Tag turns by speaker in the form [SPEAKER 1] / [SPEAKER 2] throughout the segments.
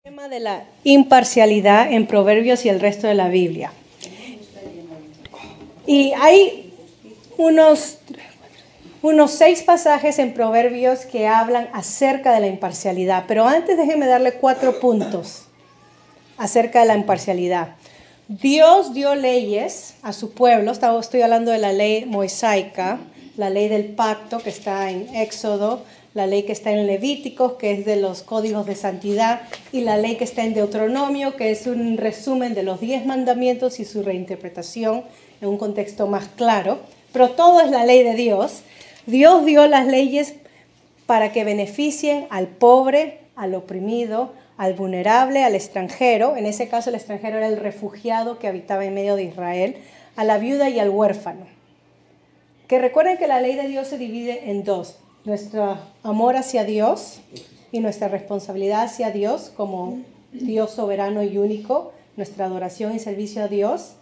[SPEAKER 1] Tema de la imparcialidad en Proverbios y el resto de la Biblia. Y hay unos 6 pasajes en Proverbios que hablan acerca de la imparcialidad. Pero antes déjenme darle 4 puntos acerca de la imparcialidad. Dios dio leyes a su pueblo. Estoy hablando de la ley mosaica, la ley del pacto que está en Éxodo, la ley que está en Levíticos, que es de los códigos de santidad, y la ley que está en Deuteronomio, que es un resumen de los 10 mandamientos y su reinterpretación en un contexto más claro. Pero todo es la ley de Dios. Dios dio las leyes para que beneficien al pobre, al oprimido, al vulnerable, al extranjero. En ese caso el extranjero era el refugiado que habitaba en medio de Israel, a la viuda y al huérfano. Que recuerden que la ley de Dios se divide en 2. Nuestro amor hacia Dios y nuestra responsabilidad hacia Dios como Dios soberano y único, nuestra adoración y servicio a Dios.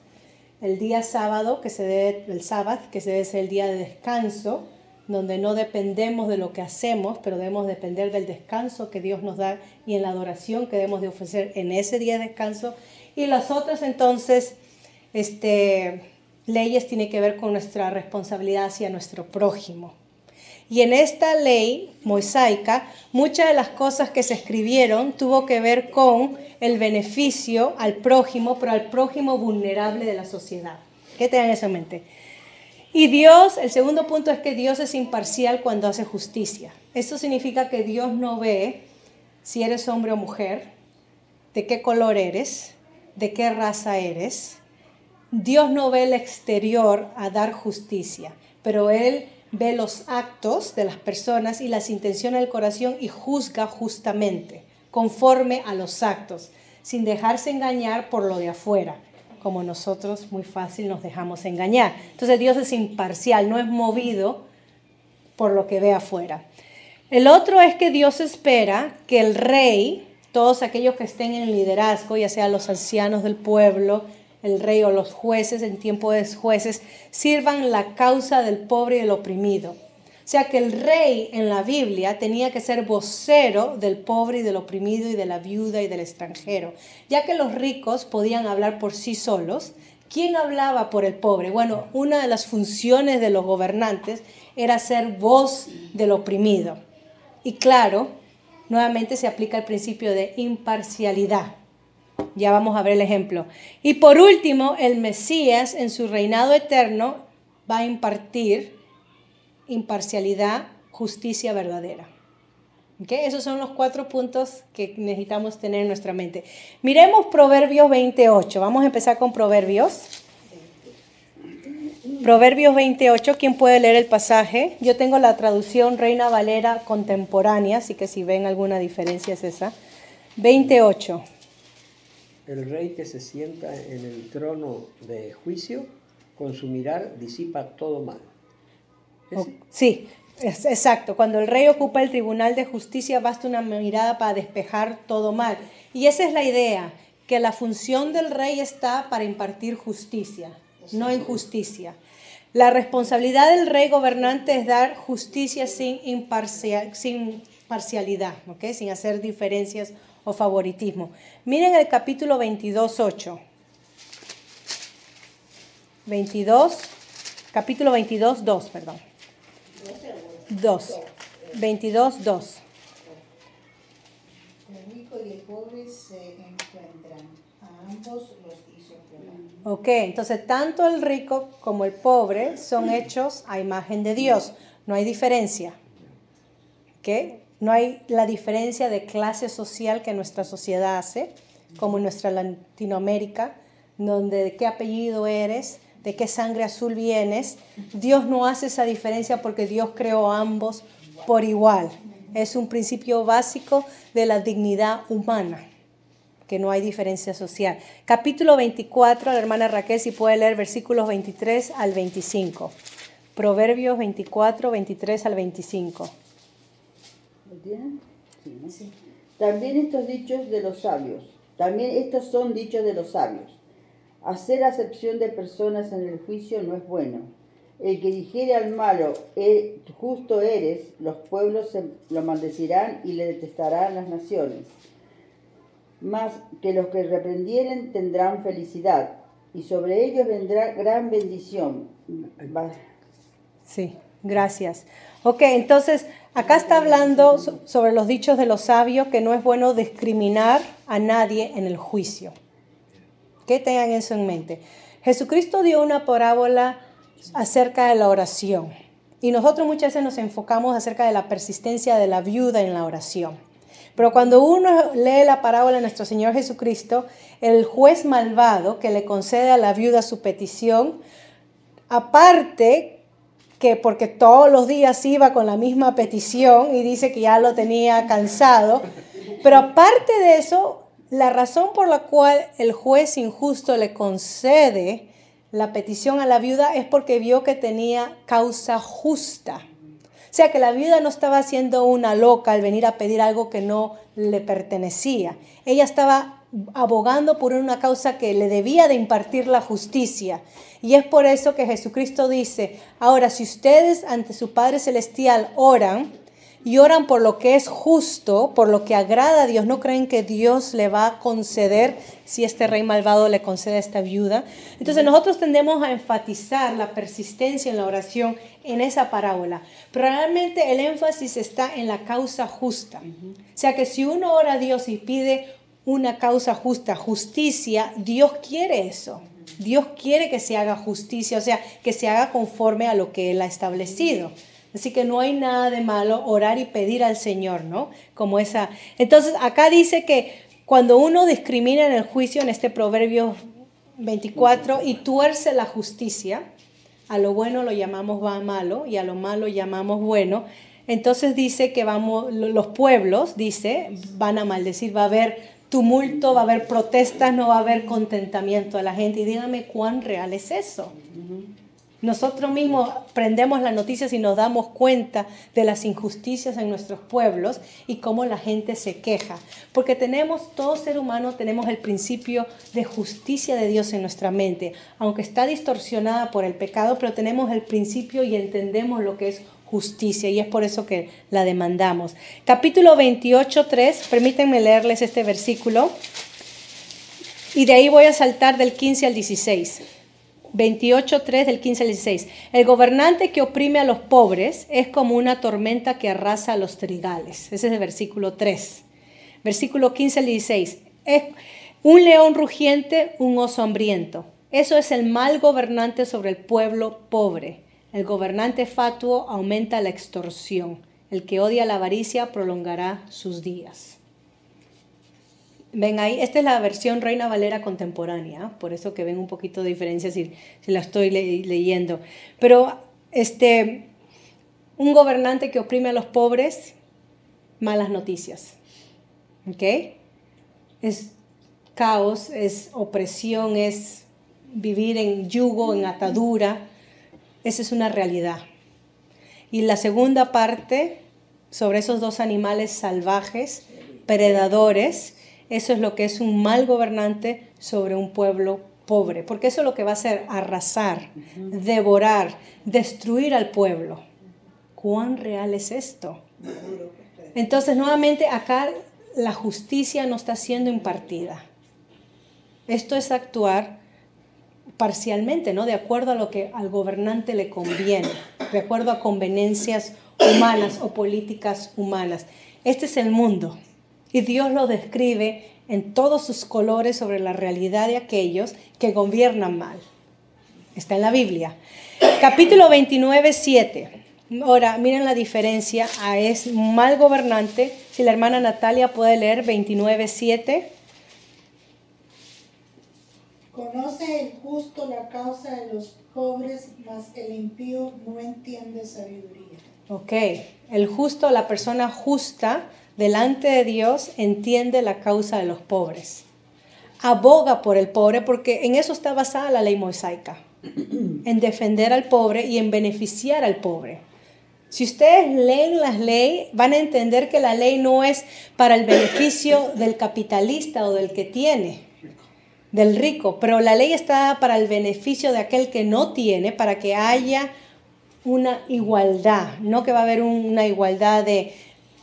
[SPEAKER 1] El día sábado, el sábado, que debe ser el día de descanso, donde no dependemos de lo que hacemos, pero debemos depender del descanso que Dios nos da y en la adoración que debemos de ofrecer en ese día de descanso. Y las otras, entonces, leyes tienen que ver con nuestra responsabilidad hacia nuestro prójimo. Y en esta ley mosaica, muchas de las cosas que se escribieron tuvo que ver con el beneficio al prójimo, pero al prójimo vulnerable de la sociedad. ¿Qué tengan eso en mente? Y Dios, el segundo punto es que Dios es imparcial cuando hace justicia. Esto significa que Dios no ve si eres hombre o mujer, de qué color eres, de qué raza eres. Dios no ve el exterior a dar justicia, pero Él ve los actos de las personas y las intenciones del corazón y juzga justamente, conforme a los actos, sin dejarse engañar por lo de afuera, como nosotros muy fácil nos dejamos engañar. Entonces Dios es imparcial, no es movido por lo que ve afuera. El otro es que Dios espera que el rey, todos aquellos que estén en liderazgo, ya sea los ancianos del pueblo, el rey o los jueces en tiempo de jueces, sirvan la causa del pobre y del oprimido. O sea que el rey en la Biblia tenía que ser vocero del pobre y del oprimido y de la viuda y del extranjero. Ya que los ricos podían hablar por sí solos, ¿quién hablaba por el pobre? Bueno, una de las funciones de los gobernantes era ser voz del oprimido. Y claro, nuevamente se aplica el principio de imparcialidad. Ya vamos a ver el ejemplo. Y por último, el Mesías en su reinado eterno va a impartir imparcialidad, justicia verdadera. ¿Okay? Esos son los 4 puntos que necesitamos tener en nuestra mente. Miremos Proverbios 28. Vamos a empezar con Proverbios. Proverbios 28, ¿quién puede leer el pasaje? Yo tengo la traducción Reina Valera contemporánea, así que si ven alguna diferencia es esa. 28.
[SPEAKER 2] El rey que se sienta en el trono de juicio, con su mirar disipa todo mal.
[SPEAKER 1] Sí, exacto. Cuando el rey ocupa el tribunal de justicia, basta una mirada para despejar todo mal. Y esa es la idea, que la función del rey está para impartir justicia, no injusticia. La responsabilidad del rey gobernante es dar justicia sin parcialidad, ¿okay? Sin hacer diferencias o favoritismo. Miren el capítulo 22, 8. Capítulo 22, 2, perdón. 2. 22, 2.
[SPEAKER 3] El rico y el pobre se encuentran, a ambos los hizo Jehová.
[SPEAKER 1] Ok, entonces tanto el rico como el pobre son hechos a imagen de Dios. No hay diferencia. ¿Ok? No hay la diferencia de clase social que nuestra sociedad hace, como en nuestra Latinoamérica, donde de qué apellido eres, de qué sangre azul vienes. Dios no hace esa diferencia porque Dios creó a ambos por igual. Es un principio básico de la dignidad humana, que no hay diferencia social. Capítulo 24, la hermana Raquel, si puede leer versículos 23 al 25. Proverbios 24, 23 al 25.
[SPEAKER 4] ¿Lo tienen? Sí, ¿no? Sí. También estos son dichos de los sabios. Hacer acepción de personas en el juicio no es bueno. El que dijere al malo, justo eres, los pueblos lo maldecirán y le detestarán las naciones. Mas que los que reprendieren tendrán felicidad, y sobre ellos vendrá gran bendición.
[SPEAKER 1] Sí, gracias. Ok, entonces acá está hablando sobre los dichos de los sabios, que no es bueno discriminar a nadie en el juicio. Que tengan eso en mente. Jesucristo dio una parábola acerca de la oración. Y nosotros muchas veces nos enfocamos acerca de la persistencia de la viuda en la oración. Pero cuando uno lee la parábola de nuestro Señor Jesucristo, el juez malvado que le concede a la viuda su petición, aparte que porque todos los días iba con la misma petición y dice que ya lo tenía cansado, pero aparte de eso, la razón por la cual el juez injusto le concede la petición a la viuda es porque vio que tenía causa justa. O sea, que la viuda no estaba haciendo una loca al venir a pedir algo que no le pertenecía. Ella estaba abogando por una causa que le debía de impartir la justicia. Y es por eso que Jesucristo dice, ahora si ustedes ante su Padre Celestial oran, y oran por lo que es justo, por lo que agrada a Dios, ¿no creen que Dios le va a conceder si este rey malvado le concede a esta viuda? Entonces nosotros tendemos a enfatizar la persistencia en la oración en esa parábola, pero realmente el énfasis está en la causa justa. O sea que si uno ora a Dios y pide una causa justa, justicia, Dios quiere eso. Dios quiere que se haga justicia, o sea, que se haga conforme a lo que Él ha establecido. Así que no hay nada de malo orar y pedir al Señor, ¿no? Como esa. Entonces, acá dice que cuando uno discrimina en el juicio, en este Proverbio 24, y tuerce la justicia, a lo bueno lo llamamos malo y a lo malo llamamos bueno. Entonces dice que los pueblos, dice, van a maldecir, va a haber tumulto, va a haber protestas, no va a haber contentamiento de la gente. Y dígame cuán real es eso. Nosotros mismos prendemos las noticias y nos damos cuenta de las injusticias en nuestros pueblos y cómo la gente se queja. Porque todo ser humano tenemos el principio de justicia de Dios en nuestra mente. Aunque está distorsionada por el pecado, pero tenemos el principio y entendemos lo que es justicia y es por eso que la demandamos. Capítulo 28, 3, permítanme leerles este versículo. Y de ahí voy a saltar del 15 al 16. 28:3 del 15 al 16. El gobernante que oprime a los pobres es como una tormenta que arrasa a los trigales. Ese es el versículo 3. Versículo 15 al 16. Es un león rugiente, un oso hambriento. Eso es el mal gobernante sobre el pueblo pobre. El gobernante fatuo aumenta la extorsión. El que odia la avaricia prolongará sus días. Ven ahí, esta es la versión Reina Valera contemporánea, por eso que ven un poquito de diferencia si la estoy leyendo. Pero un gobernante que oprime a los pobres, malas noticias. ¿Ok? Es caos, es opresión, es vivir en yugo, en atadura. Esa es una realidad. Y la segunda parte, sobre esos dos animales salvajes, predadores, eso es lo que es un mal gobernante sobre un pueblo pobre, porque eso es lo que va a hacer, arrasar, devorar, destruir al pueblo. ¿Cuán real es esto? Entonces, nuevamente, acá la justicia no está siendo impartida. Esto es actuar parcialmente, ¿no? De acuerdo a lo que al gobernante le conviene, de acuerdo a conveniencias humanas o políticas humanas. Este es el mundo. Y Dios lo describe en todos sus colores sobre la realidad de aquellos que gobiernan mal. Está en la Biblia. Capítulo 29, 7. Ahora, miren la diferencia. Es un mal gobernante. Si la hermana Natalia puede leer 29, 7.
[SPEAKER 3] Conoce el justo la causa de los pobres, mas el impío no entiende sabiduría.
[SPEAKER 1] Ok. El justo, la persona justa, delante de Dios entiende la causa de los pobres. Aboga por el pobre porque en eso está basada la ley mosaica. En defender al pobre y en beneficiar al pobre. Si ustedes leen las leyes, van a entender que la ley no es para el beneficio del capitalista o del que tiene, del rico, pero la ley está para el beneficio de aquel que no tiene, para que haya una igualdad, no que va a haber una igualdad de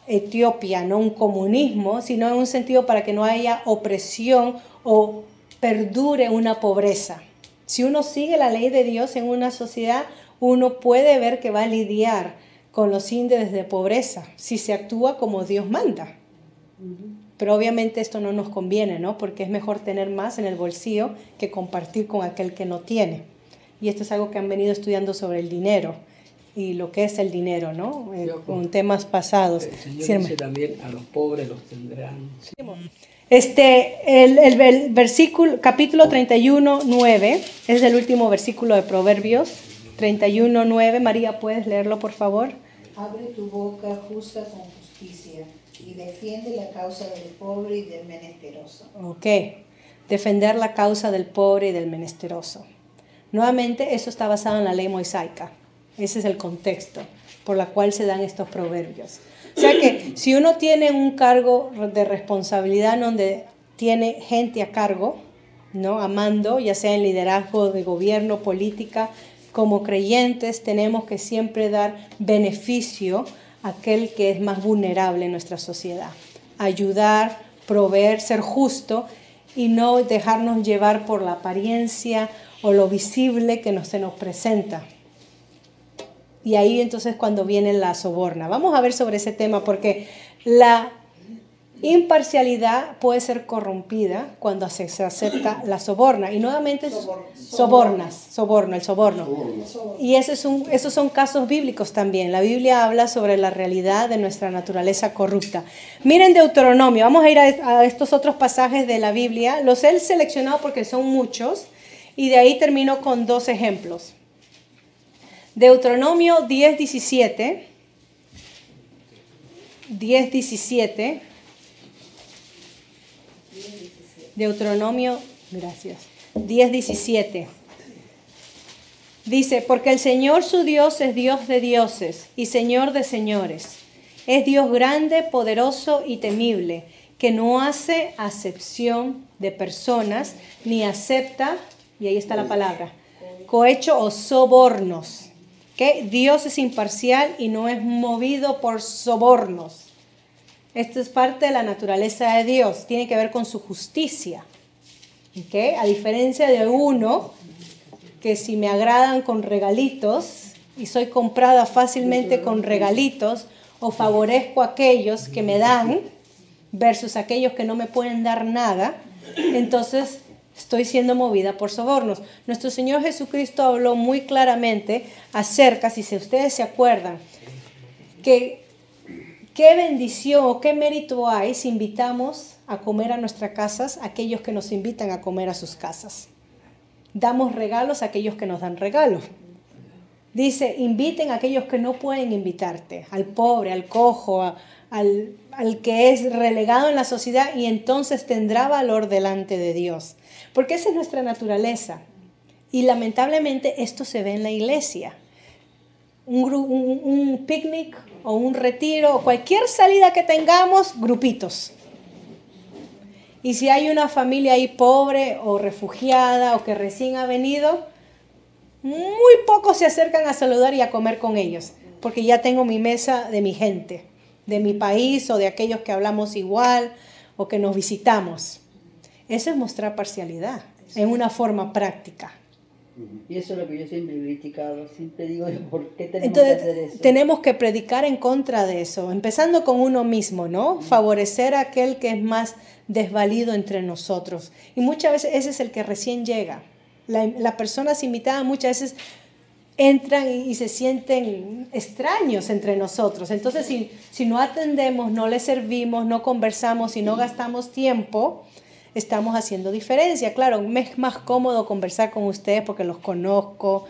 [SPEAKER 1] Etiopía, no un comunismo, sino en un sentido para que no haya opresión o perdure una pobreza. Si uno sigue la ley de Dios en una sociedad, uno puede ver que va a lidiar con los índices de pobreza si se actúa como Dios manda. Pero obviamente esto no nos conviene, ¿no? Porque es mejor tener más en el bolsillo que compartir con aquel que no tiene. Y esto es algo que han venido estudiando sobre el dinero y lo que es el dinero, ¿no? Con temas pasados.
[SPEAKER 2] El Señor dice también, a los pobres los tendrán.
[SPEAKER 1] El versículo, capítulo 31, 9, es el último versículo de Proverbios, 31, 9. María, ¿puedes leerlo, por favor?
[SPEAKER 3] Abre tu boca, juzga con justicia, y defiende la causa del pobre y del menesteroso.
[SPEAKER 1] Ok, defender la causa del pobre y del menesteroso. Nuevamente, eso está basado en la ley mosaica. Ese es el contexto por el cual se dan estos proverbios. O sea que si uno tiene un cargo de responsabilidad donde tiene gente a cargo, ¿no? Amando, ya sea en liderazgo de gobierno, política, como creyentes tenemos que siempre dar beneficio a aquel que es más vulnerable en nuestra sociedad. Ayudar, proveer, ser justo y no dejarnos llevar por la apariencia o lo visible que se nos presenta. Y ahí entonces cuando viene la soborna. Vamos a ver sobre ese tema porque la imparcialidad puede ser corrompida cuando se acepta la soborna. Y nuevamente el soborno. Y esos son casos bíblicos también. La Biblia habla sobre la realidad de nuestra naturaleza corrupta. Miren Deuteronomio, vamos a ir a estos otros pasajes de la Biblia. Los he seleccionado porque son muchos y de ahí termino con 2 ejemplos. Deuteronomio 10:17. Deuteronomio, gracias. 10:17. Dice, porque el Señor su Dios es Dios de dioses y Señor de señores. Es Dios grande, poderoso y temible, que no hace acepción de personas, ni acepta, y ahí está la palabra, cohecho o sobornos. ¿Okay? Dios es imparcial y no es movido por sobornos. Esto es parte de la naturaleza de Dios, tiene que ver con su justicia. ¿Okay? A diferencia de uno, que si me agradan con regalitos y soy comprada fácilmente con regalitos, o favorezco a aquellos que me dan versus aquellos que no me pueden dar nada, entonces estoy siendo movida por sobornos. Nuestro Señor Jesucristo habló muy claramente acerca, si ustedes se acuerdan, que qué bendición o qué mérito hay si invitamos a comer a nuestras casas a aquellos que nos invitan a comer a sus casas. Damos regalos a aquellos que nos dan regalos. Dice, inviten a aquellos que no pueden invitarte, al pobre, al cojo, al que es relegado en la sociedad, y entonces tendrá valor delante de Dios. Porque esa es nuestra naturaleza. Y lamentablemente esto se ve en la iglesia. Un picnic o un retiro o cualquier salida que tengamos, grupitos. Y si hay una familia ahí pobre o refugiada o que recién ha venido, muy pocos se acercan a saludar y a comer con ellos, porque ya tengo mi mesa de mi gente, de mi país o de aquellos que hablamos igual o que nos visitamos. Eso es mostrar parcialidad en una forma práctica.
[SPEAKER 4] Y eso es lo que yo siempre he criticado, siempre digo, ¿por qué tenemos que hacer eso?
[SPEAKER 1] Tenemos que predicar en contra de eso, empezando con uno mismo, ¿no? Favorecer a aquel que es más desvalido entre nosotros. Y muchas veces ese es el que recién llega. Las personas invitadas muchas veces entran y se sienten extraños entre nosotros. Entonces, si no atendemos, no les servimos, no conversamos y no gastamos tiempo, estamos haciendo diferencia. Claro, me es más cómodo conversar con ustedes porque los conozco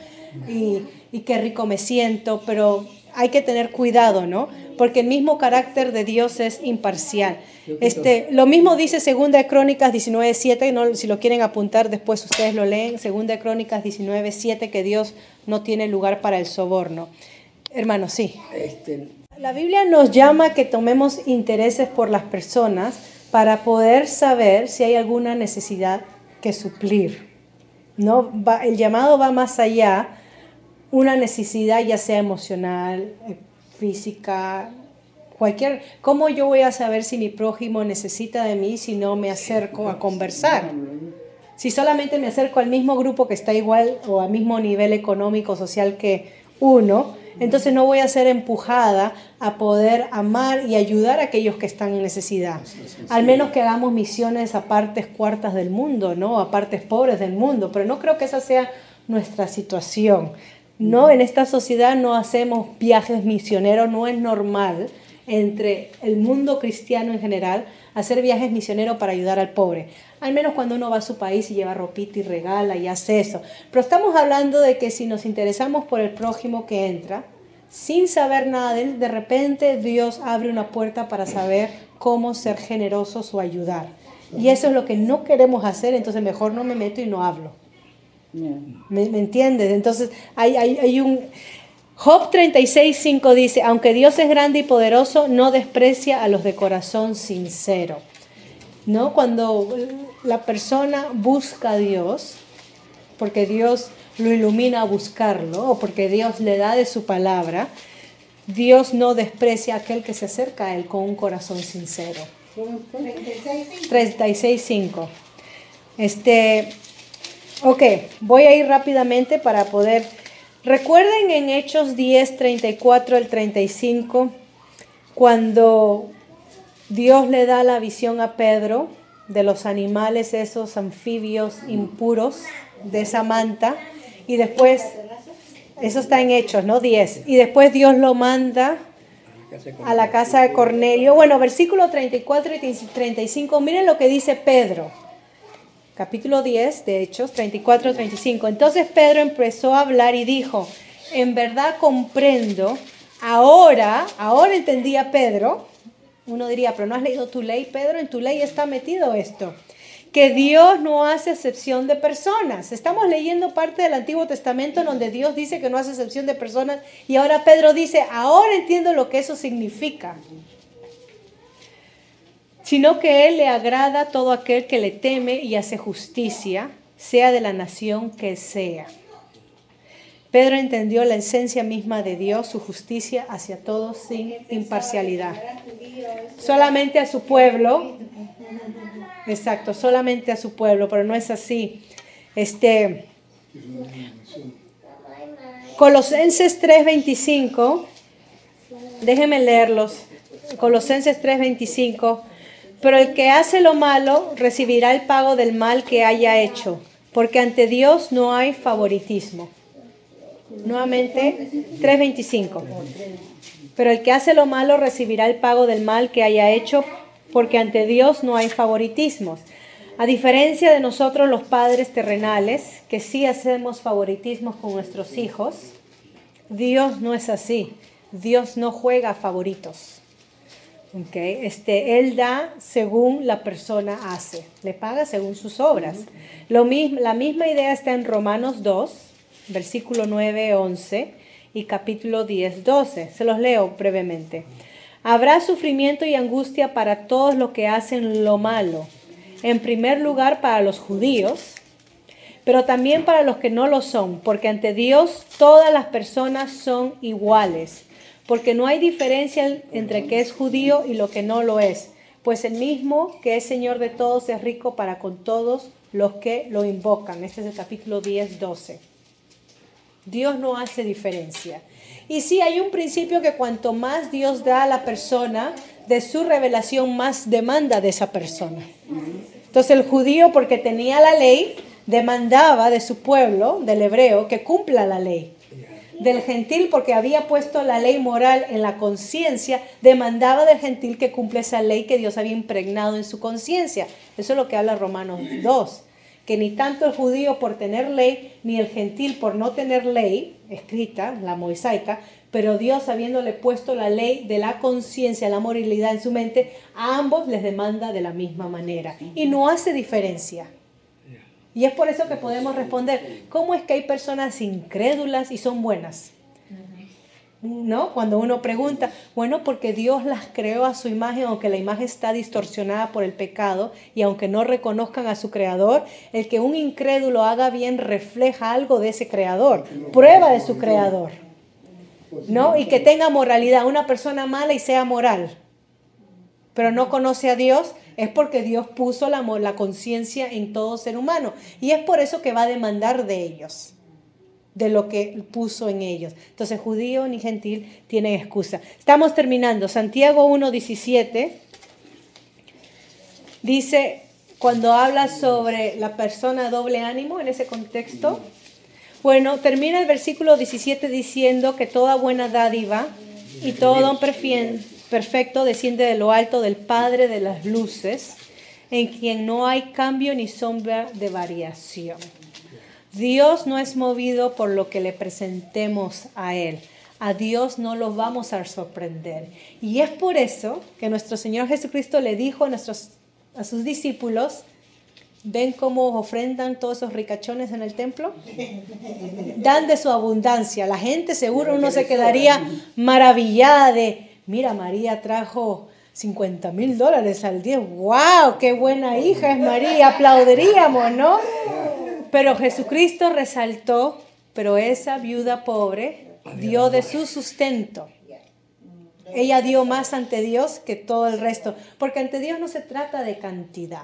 [SPEAKER 1] y qué rico me siento, pero hay que tener cuidado, ¿no? Porque el mismo carácter de Dios es imparcial. Lo mismo dice 2 de Crónicas 19:7, ¿no? Si lo quieren apuntar después ustedes lo leen, 2 de Crónicas 19:7, que Dios no tiene lugar para el soborno. Hermano, sí. La Biblia nos llama a que tomemos intereses por las personas para poder saber si hay alguna necesidad que suplir, ¿no? El llamado va más allá, una necesidad ya sea emocional, física, ¿Cómo yo voy a saber si mi prójimo necesita de mí si no me acerco a conversar? Si solamente me acerco al mismo grupo que está igual o al mismo nivel económico, social que uno, entonces no voy a ser empujada a poder amar y ayudar a aquellos que están en necesidad. Al menos que hagamos misiones a partes cuartas del mundo, ¿no? A partes pobres del mundo, pero no creo que esa sea nuestra situación. No, en esta sociedad no hacemos viajes misioneros, no es normal entre el mundo cristiano en general hacer viajes misioneros para ayudar al pobre. Al menos cuando uno va a su país y lleva ropita y regala y hace eso. Pero estamos hablando de que si nos interesamos por el prójimo que entra, sin saber nada de él, de repente Dios abre una puerta para saber cómo ser generosos o ayudar. Y eso es lo que no queremos hacer, entonces mejor no me meto y no hablo. ¿Me entiendes? Entonces hay un... Job 36:5 dice, aunque Dios es grande y poderoso, no desprecia a los de corazón sincero. ¿No? Cuando la persona busca a Dios, porque Dios lo ilumina a buscarlo, o porque Dios le da de su palabra, Dios no desprecia a aquel que se acerca a Él con un corazón sincero. 36:5. Ok, voy a ir rápidamente para poder... Recuerden en Hechos 10, 34 al 35, cuando Dios le da la visión a Pedro de los animales, esos anfibios impuros, de esa manta, y después, eso está en Hechos, ¿no? 10, y después Dios lo manda a la casa de Cornelio. Bueno, versículo 34 y 35, miren lo que dice Pedro. Capítulo 10 de Hechos, 34-35. Entonces Pedro empezó a hablar y dijo, en verdad comprendo, ahora entendía Pedro. Uno diría, pero ¿no has leído tu ley, Pedro? En tu ley está metido esto, que Dios no hace excepción de personas. Estamos leyendo parte del Antiguo Testamento donde Dios dice que no hace excepción de personas y ahora Pedro dice, ahora entiendo lo que eso significa. Sino que Él le agrada a todo aquel que le teme y hace justicia, sea de la nación que sea. Pedro entendió la esencia misma de Dios, su justicia hacia todos sin imparcialidad. Solamente a su pueblo, exacto, solamente a su pueblo, pero no es así. Colosenses 3:25, déjenme leerlos. Colosenses 3:25. Pero el que hace lo malo recibirá el pago del mal que haya hecho, porque ante Dios no hay favoritismo. Nuevamente, 3:25. Pero el que hace lo malo recibirá el pago del mal que haya hecho, porque ante Dios no hay favoritismos. A diferencia de nosotros los padres terrenales, que sí hacemos favoritismos con nuestros hijos, Dios no es así. Dios no juega a favoritos. Okay. Él da según la persona hace, le paga según sus obras. La misma idea está en Romanos 2, versículo 9, 11 y capítulo 10, 12. Se los leo brevemente. Habrá sufrimiento y angustia para todos los que hacen lo malo. En primer lugar para los judíos, pero también para los que no lo son, porque ante Dios todas las personas son iguales. Porque no hay diferencia entre que es judío y lo que no lo es, pues el mismo que es Señor de todos es rico para con todos los que lo invocan. Este es el capítulo 10, 12. Dios no hace diferencia. Y sí, hay un principio que cuanto más Dios da a la persona de su revelación, más demanda de esa persona. Entonces el judío, porque tenía la ley, demandaba de su pueblo, del hebreo, que cumpla la ley. Del gentil, porque había puesto la ley moral en la conciencia, demandaba del gentil que cumple esa ley que Dios había impregnado en su conciencia. Eso es lo que habla Romanos 2, que ni tanto el judío por tener ley, ni el gentil por no tener ley escrita, la mosaica, pero Dios habiéndole puesto la ley de la conciencia, la moralidad en su mente, a ambos les demanda de la misma manera. Y no hace diferencia. Y es por eso que podemos responder, ¿cómo es que hay personas incrédulas y son buenas? ¿No? Cuando uno pregunta, bueno, porque Dios las creó a su imagen, aunque la imagen está distorsionada por el pecado, y aunque no reconozcan a su creador, el que un incrédulo haga bien refleja algo de ese creador, prueba de su creador. ¿no? Y que tenga moralidad, una persona mala y sea moral, pero no conoce a Dios, es porque Dios puso la conciencia en todo ser humano. Y es por eso que va a demandar de ellos, de lo que puso en ellos. Entonces, judío ni gentil tienen excusa. Estamos terminando. Santiago 1:17 dice, cuando habla sobre la persona doble ánimo en ese contexto, bueno, termina el versículo 17 diciendo que toda buena dádiva y todo don perfecto desciende de lo alto del Padre de las luces, en quien no hay cambio ni sombra de variación. Dios no es movido por lo que le presentemos a Él. A Dios no lo vamos a sorprender. Y es por eso que nuestro Señor Jesucristo le dijo a sus discípulos, ¿ven cómo ofrendan todos esos ricachones en el templo? Dan de su abundancia. La gente seguro uno se quedaría maravillada de, mira, María trajo $50,000 al día. ¡Wow! ¡Qué buena hija es María! Aplaudiríamos, ¿no? Pero Jesucristo resaltó, pero esa viuda pobre dio de su sustento. Ella dio más ante Dios que todo el resto, porque ante Dios no se trata de cantidad,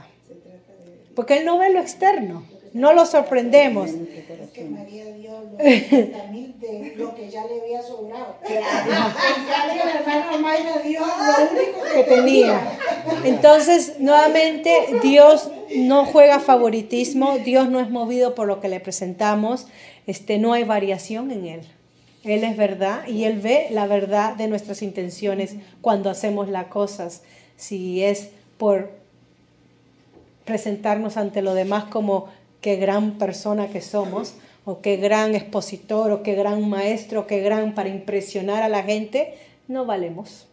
[SPEAKER 1] porque Él no ve lo externo, no lo sorprendemos.
[SPEAKER 3] Es que María dio los 50,000 de lo que ya le había sobrado. En cambio, la hermana Mayra dio lo único
[SPEAKER 1] Que tenía. Entonces, nuevamente, Dios no juega favoritismo, Dios no es movido por lo que le presentamos, no hay variación en Él. Él es verdad y Él ve la verdad de nuestras intenciones cuando hacemos las cosas. Si es por presentarnos ante los demás como qué gran persona que somos, o qué gran expositor, o qué gran maestro, qué gran para impresionar a la gente, no valemos.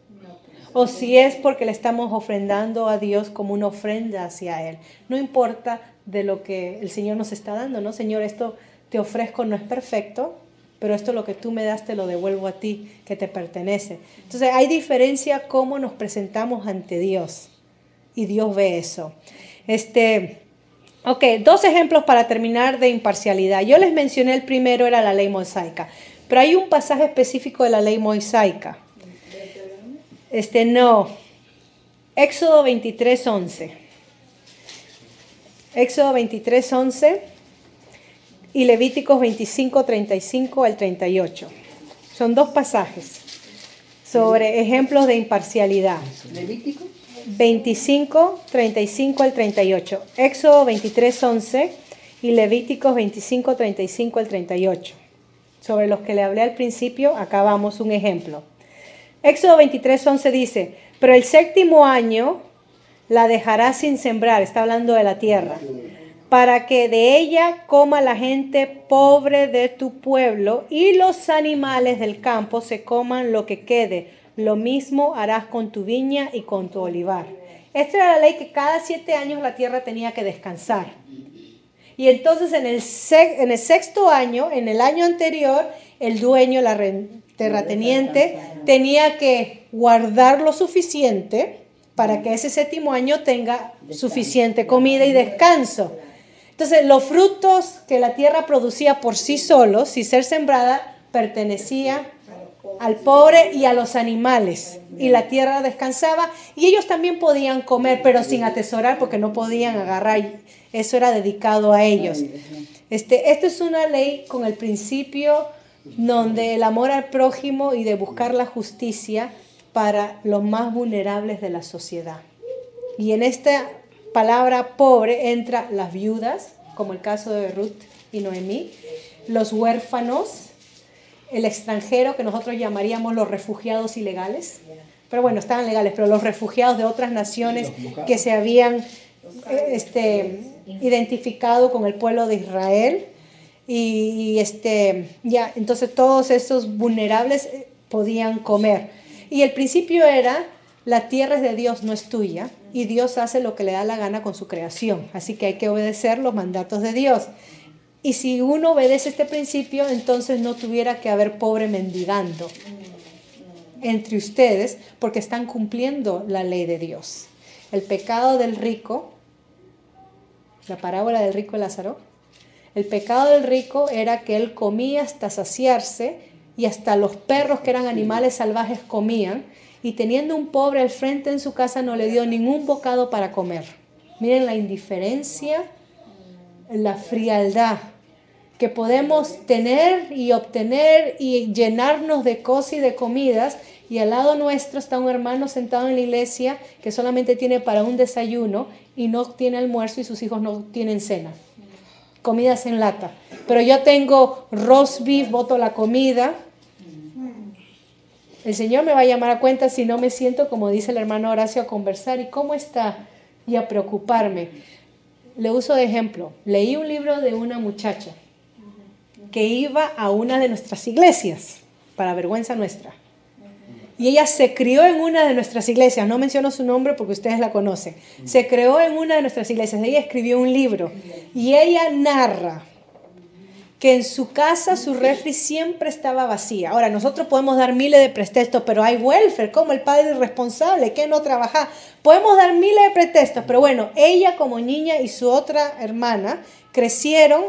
[SPEAKER 1] O si es porque le estamos ofrendando a Dios como una ofrenda hacia Él. No importa de lo que el Señor nos está dando, ¿no? Señor, esto te ofrezco, no es perfecto, pero esto lo que tú me das te lo devuelvo a ti, que te pertenece. Entonces hay diferencia cómo nos presentamos ante Dios, y Dios ve eso. Ok, 2 ejemplos para terminar de imparcialidad. Yo les mencioné el primero, era la ley mosaica, pero hay un pasaje específico de la ley mosaica. No, Éxodo 23:11. Éxodo 23:11 y Levíticos 25:35 al 38. Son 2 pasajes sobre ejemplos de imparcialidad.
[SPEAKER 4] ¿Levítico?
[SPEAKER 1] 25:35 al 38. Éxodo 23:11 y Levíticos 25:35 al 38. Sobre los que le hablé al principio, acá vamos un ejemplo. Éxodo 23:11 dice, pero el 7º año la dejarás sin sembrar, está hablando de la tierra, para que de ella coma la gente pobre de tu pueblo y los animales del campo se coman lo que quede. Lo mismo harás con tu viña y con tu olivar. Esta era la ley que cada 7 años la tierra tenía que descansar. Y entonces en el 6º año, en el año anterior, el dueño, la terrateniente, tenía que guardar lo suficiente para que ese 7º año tenga suficiente comida y descanso. Entonces los frutos que la tierra producía por sí solos, sin ser sembrada, pertenecía al pobre y a los animales, y la tierra descansaba, y ellos también podían comer, pero sin atesorar, porque no podían agarrar, eso era dedicado a ellos. Esto es una ley con el principio donde el amor al prójimo y de buscar la justicia para los más vulnerables de la sociedad. Y en esta palabra pobre entra las viudas, como el caso de Ruth y Noemí, los huérfanos, el extranjero, que nosotros llamaríamos los refugiados ilegales, pero bueno, estaban legales, pero los refugiados de otras naciones que se habían identificado con el pueblo de Israel, entonces todos esos vulnerables podían comer. Y el principio era, la tierra es de Dios, no es tuya, y Dios hace lo que le da la gana con su creación, así que hay que obedecer los mandatos de Dios. Y si uno obedece este principio, entonces no tuviera que haber pobre mendigando entre ustedes, porque están cumpliendo la ley de Dios. El pecado del rico, la parábola del rico y Lázaro, el pecado del rico era que él comía hasta saciarse y hasta los perros, que eran animales salvajes, comían, y teniendo un pobre al frente en su casa no le dio ningún bocado para comer. Miren la indiferencia, la frialdad que podemos tener y obtener y llenarnos de cosas y de comidas, y al lado nuestro está un hermano sentado en la iglesia que solamente tiene para un desayuno y no tiene almuerzo, y sus hijos no tienen cena. Comidas en lata. Pero yo tengo roast beef, boto la comida. El Señor me va a llamar a cuenta si no me siento, como dice el hermano Horacio, a conversar. ¿Y cómo está? Y a preocuparme. Le uso de ejemplo. Leí un libro de una muchacha que iba a una de nuestras iglesias, para vergüenza nuestra. Y ella se crió en una de nuestras iglesias. No menciono su nombre porque ustedes la conocen. Se creó en una de nuestras iglesias. Ella escribió un libro. Y ella narra que en su casa su refri siempre estaba vacía. Ahora, nosotros podemos dar miles de pretextos, pero hay welfare, como el padre irresponsable, que no trabaja. Podemos dar miles de pretextos, pero bueno, ella como niña y su otra hermana crecieron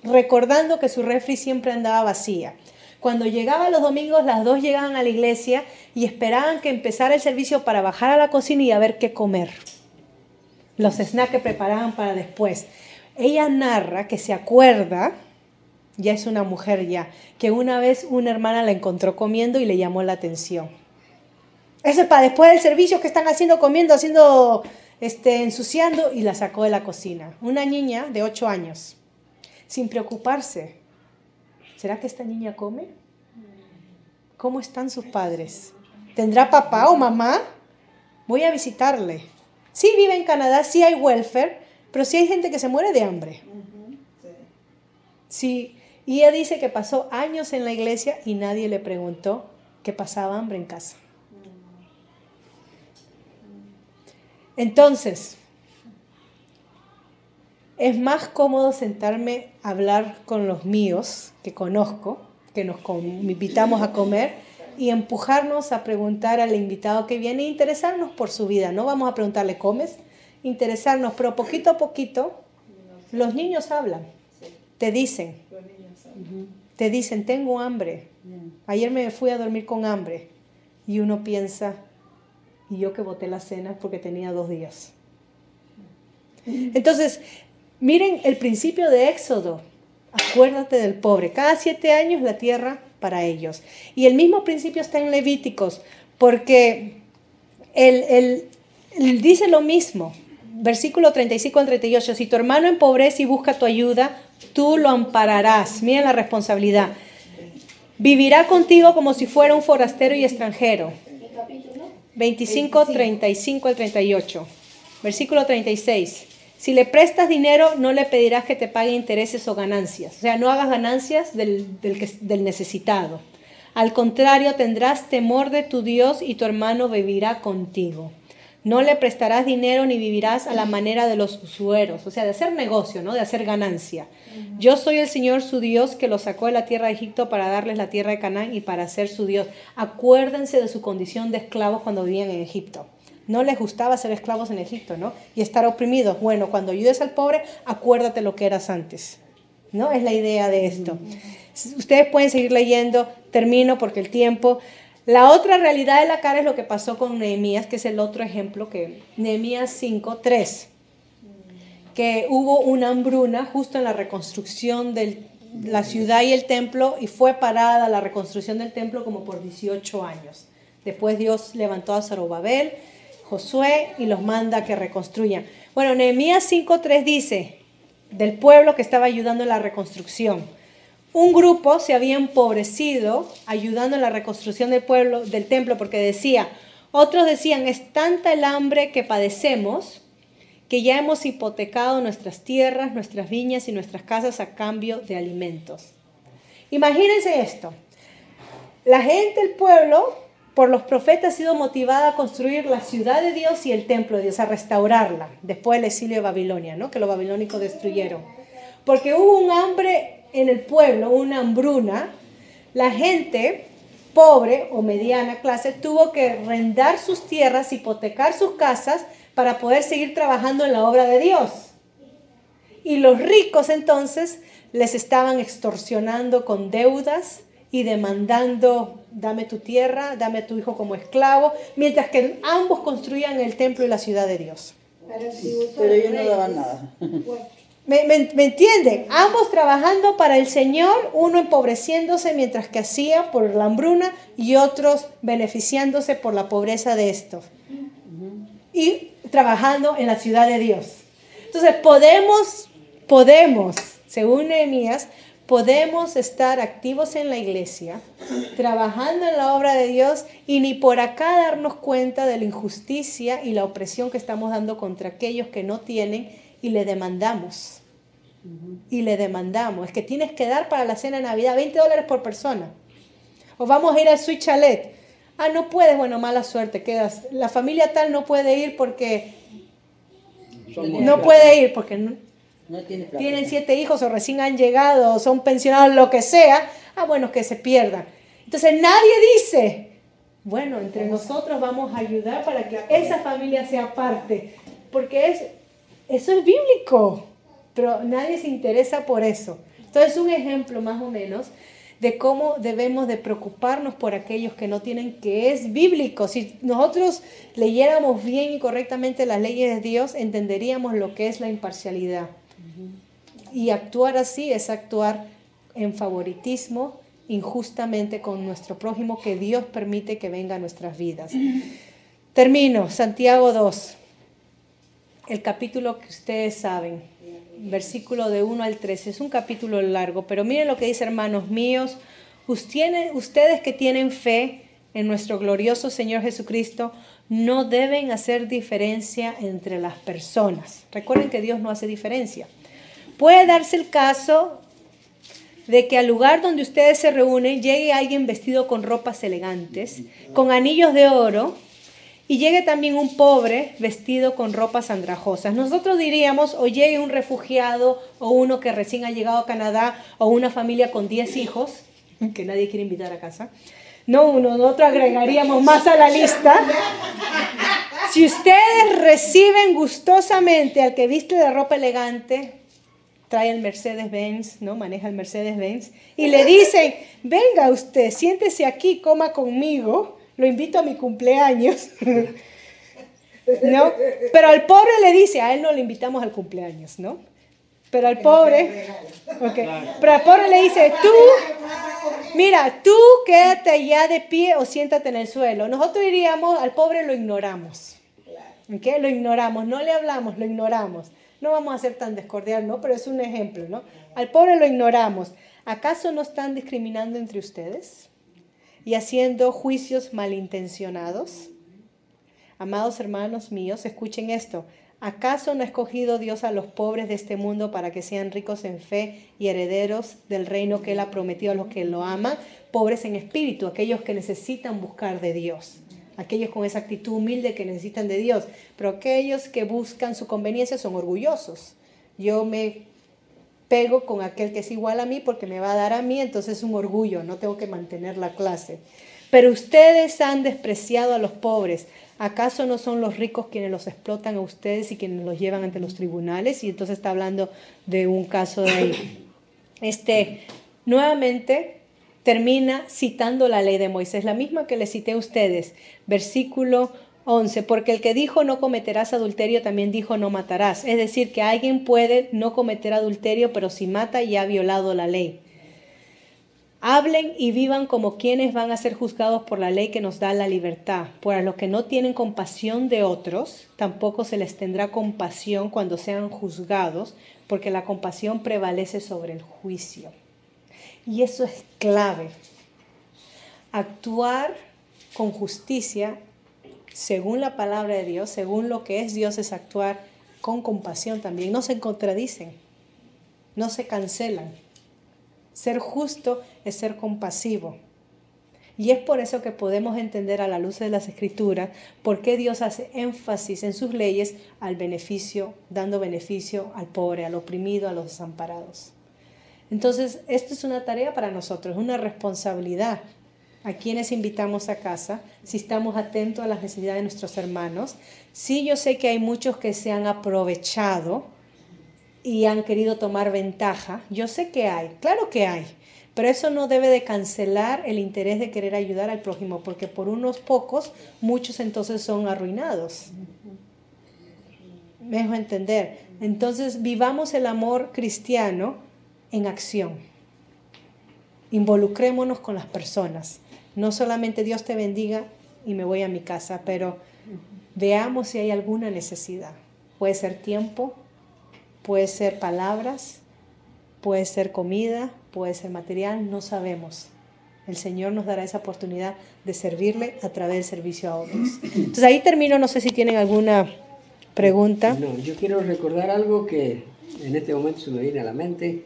[SPEAKER 1] recordando que su refri siempre andaba vacía. Cuando llegaban los domingos, las dos llegaban a la iglesia y esperaban que empezara el servicio para bajar a la cocina y a ver qué comer. Los snacks que preparaban para después. Ella narra que se acuerda, ya es una mujer ya, que una vez una hermana la encontró comiendo y le llamó la atención. Eso es para después del servicio, que están haciendo, comiendo, ensuciando, y la sacó de la cocina. Una niña de 8 años, sin preocuparse. ¿Será que esta niña come? ¿Cómo están sus padres? ¿Tendrá papá o mamá? Voy a visitarle. Sí vive en Canadá, sí hay welfare, pero sí hay gente que se muere de hambre. Sí. Y ella dice que pasó años en la iglesia y nadie le preguntó que pasaba hambre en casa. Entonces, es más cómodo sentarme a hablar con los míos que conozco, que nos invitamos a comer, y empujarnos a preguntar al invitado que viene e interesarnos por su vida. No vamos a preguntarle, ¿comes? Interesarnos, pero poquito a poquito los niños hablan, te dicen, tengo hambre. Ayer me fui a dormir con hambre. Y uno piensa, y yo que boté la cena porque tenía 2 días. Entonces, miren el principio de Éxodo. Acuérdate del pobre. Cada 7 años la tierra para ellos. Y el mismo principio está en Levíticos, porque él dice lo mismo. Versículo 35 al 38. Si tu hermano empobrece y busca tu ayuda, tú lo ampararás. Miren la responsabilidad. Vivirá contigo como si fuera un forastero y extranjero. 25, 35 al 38. Versículo 36. Si le prestas dinero, no le pedirás que te pague intereses o ganancias. O sea, no hagas ganancias del necesitado. Al contrario, tendrás temor de tu Dios y tu hermano vivirá contigo. No le prestarás dinero ni vivirás a la manera de los usureros, o sea, de hacer negocio, ¿no? De hacer ganancia. Yo soy el Señor su Dios que los sacó de la tierra de Egipto para darles la tierra de Canaán y para ser su Dios. Acuérdense de su condición de esclavos cuando vivían en Egipto. No les gustaba ser esclavos en Egipto, ¿no? Y estar oprimidos. Bueno, cuando ayudes al pobre, acuérdate lo que eras antes, ¿no? Es la idea de esto. Ustedes pueden seguir leyendo, termino porque el tiempo... La otra realidad de la cara es lo que pasó con Nehemías, que es el otro ejemplo, que Nehemías 5:3, que hubo una hambruna justo en la reconstrucción de la ciudad y el templo, y fue parada la reconstrucción del templo como por 18 años. Después Dios levantó a Zorobabel, Josué, y los manda a que reconstruyan. Bueno, Nehemías 5:3 dice, del pueblo que estaba ayudando en la reconstrucción. Un grupo se había empobrecido ayudando en la reconstrucción del templo, porque otros decían, es tanta el hambre que padecemos que ya hemos hipotecado nuestras tierras, nuestras viñas y nuestras casas a cambio de alimentos. Imagínense esto. La gente, el pueblo, por los profetas ha sido motivada a construir la ciudad de Dios y el templo de Dios, a restaurarla después del exilio de Babilonia, ¿no? Que los babilónicos destruyeron. Porque hubo un hambre en el pueblo, una hambruna. La gente pobre o mediana clase tuvo que arrendar sus tierras, hipotecar sus casas para poder seguir trabajando en la obra de Dios. Y los ricos entonces les estaban extorsionando con deudas y demandando, dame tu tierra, dame a tu hijo como esclavo, mientras que ambos construían el templo y la ciudad de Dios.
[SPEAKER 4] Pero ellos no daban nada.
[SPEAKER 1] ¿Me entienden? Ambos trabajando para el Señor, uno empobreciéndose mientras que hacía por la hambruna y otros beneficiándose por la pobreza de estos. Y trabajando en la ciudad de Dios. Entonces podemos, según Nehemías, podemos estar activos en la iglesia, trabajando en la obra de Dios y ni por acá darnos cuenta de la injusticia y la opresión que estamos dando contra aquellos que no tienen y le demandamos. Y le demandamos. Es que tienes que dar para la cena de Navidad $20 por persona. O vamos a ir al Sweet Chalet. Ah, no puedes, bueno, mala suerte, quedas. La familia tal no puede ir porque no
[SPEAKER 4] tiene plata.
[SPEAKER 1] Tienen 7 hijos o recién han llegado o son pensionados, lo que sea. Ah, bueno, que se pierdan. Entonces nadie dice, bueno, entre nosotros vamos a ayudar para que esa familia sea parte. Porque eso es bíblico, pero nadie se interesa por eso. Entonces un ejemplo más o menos de cómo debemos de preocuparnos por aquellos que no tienen, que es bíblico. Si nosotros leyéramos bien y correctamente las leyes de Dios, entenderíamos lo que es la imparcialidad. Y actuar así es actuar en favoritismo, injustamente con nuestro prójimo, que Dios permite que venga a nuestras vidas. Termino, Santiago 2, el capítulo que ustedes saben, versículo de 1 al 13. Es un capítulo largo, pero miren lo que dice, hermanos míos, ustedes que tienen fe en nuestro glorioso Señor Jesucristo, no deben hacer diferencia entre las personas. Recuerden que Dios no hace diferencia. Puede darse el caso de que al lugar donde ustedes se reúnen llegue alguien vestido con ropas elegantes, con anillos de oro, y llegue también un pobre vestido con ropas andrajosas. Nosotros diríamos, o llegue un refugiado, o uno que recién ha llegado a Canadá, o una familia con 10 hijos, que nadie quiere invitar a casa. No, nosotros agregaríamos más a la lista. Si ustedes reciben gustosamente al que viste de ropa elegante, trae el Mercedes-Benz, ¿no? Maneja el Mercedes-Benz, y le dicen, venga usted, siéntese aquí, coma conmigo, lo invito a mi cumpleaños, ¿no? Pero al pobre le dice, a él no le invitamos al cumpleaños, ¿no? Pero al pobre, pero al pobre le dice, tú quédate allá de pie o siéntate en el suelo. Nosotros diríamos, al pobre lo ignoramos, ¿ok? Lo ignoramos, no le hablamos, lo ignoramos. No vamos a ser tan descordial, ¿no? Pero es un ejemplo, ¿no? Al pobre lo ignoramos. ¿Acaso no están discriminando entre ustedes y haciendo juicios malintencionados? Amados hermanos míos, escuchen esto. ¿Acaso no ha escogido Dios a los pobres de este mundo para que sean ricos en fe y herederos del reino que Él ha prometido a los que lo aman? Pobres en espíritu, aquellos que necesitan buscar de Dios. Aquellos con esa actitud humilde que necesitan de Dios. Pero aquellos que buscan su conveniencia son orgullosos. Yo me pego con aquel que es igual a mí porque me va a dar a mí, entonces es un orgullo, no tengo que mantener la clase. Pero ustedes han despreciado a los pobres. ¿Acaso no son los ricos quienes los explotan a ustedes y quienes los llevan ante los tribunales? Y entonces está hablando de un caso de ahí. Nuevamente termina citando la ley de Moisés, la misma que le cité a ustedes, versículo 11, porque el que dijo no cometerás adulterio también dijo no matarás. Es decir, que alguien puede no cometer adulterio, pero si mata ya ha violado la ley. Hablen y vivan como quienes van a ser juzgados por la ley que nos da la libertad. Por los que no tienen compasión de otros, tampoco se les tendrá compasión cuando sean juzgados, porque la compasión prevalece sobre el juicio. Y eso es clave. Actuar con justicia, según la palabra de Dios, según lo que es Dios, es actuar con compasión también. No se contradicen, no se cancelan. Ser justo es ser compasivo. Y es por eso que podemos entender a la luz de las Escrituras por qué Dios hace énfasis en sus leyes al beneficio, dando beneficio al pobre, al oprimido, a los desamparados. Entonces, esto es una tarea para nosotros, una responsabilidad. A quienes invitamos a casa, si estamos atentos a las necesidades de nuestros hermanos. Sí, yo sé que hay muchos que se han aprovechado y han querido tomar ventaja. Yo sé que hay, claro que hay, pero eso no debe de cancelar el interés de querer ayudar al prójimo, porque por unos pocos, muchos entonces son arruinados. Me dejo entender. Entonces, vivamos el amor cristiano en acción. Involucrémonos con las personas. No solamente Dios te bendiga y me voy a mi casa, pero veamos si hay alguna necesidad. Puede ser tiempo, puede ser palabras, puede ser comida, puede ser material, no sabemos. El Señor nos dará esa oportunidad de servirle a través del servicio a otros. Entonces ahí termino, no sé si tienen alguna pregunta.
[SPEAKER 2] No, yo quiero recordar algo que en este momento se me viene a la mente.